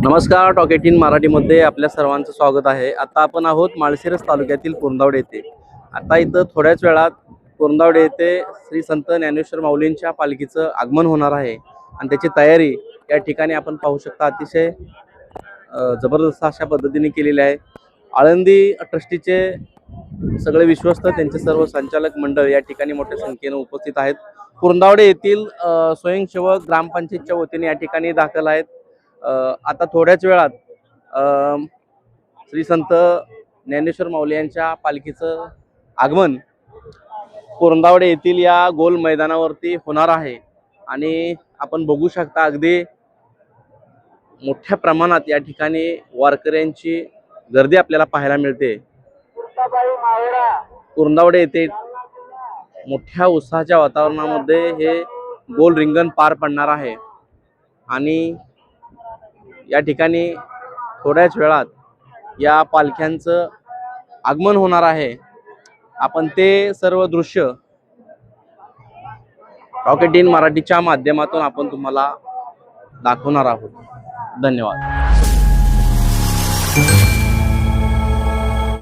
नमस्कार, टॉक 18 मराठीमध्ये आपल्या सर्वांचं स्वागत आहे। आता आपण आहोत माळशिरस तालुक्यातील पुरंदावडे येथे। आता इथं थोड्याच वेळात पुरंदावडे येथे श्री संत ज्ञानेश्वर माऊलींच्या पालखीचं आगमन होणार आहे आणि त्याची तयारी या ठिकाणी आपण पाहू शकता। अतिशय जबरदस्त अशा पद्धतीने केलेली आहे। आळंदी ट्रस्टीचे सगळे विश्वस्त, त्यांचे सर्व संचालक मंडळ या ठिकाणी मोठ्या संख्येने उपस्थित आहेत। पुरंदावडे येथील स्वयंसेवक ग्रामपंचायतच्या वतीने या ठिकाणी दाखल आहेत। आता थोड्याच वेळात श्री संत ज्ञानेश्वर माऊली यांच्या पालखीचं आगमन पुरंदावडे येथील या गोल मैदानावरती होणार आहे आणि आपण बघू शकता अगदी मोठ्या प्रमाणात या ठिकाणी वारकऱ्यांची गर्दी आपल्याला पाहायला मिळते। पुरंदावडे येथे मोठ्या उत्साहाच्या वातावरणामध्ये हे गोल रिंगण पार पडणार आहे आणि या ठिकाणी थोड्याच वेळात या पालख्यांचं आगमन होणार आहे। आपण ते सर्व दृश्य टॉक 18 मराठीच्या माध्यमातून आपण तुम्हाला दाखवणार आहोत। धन्यवाद।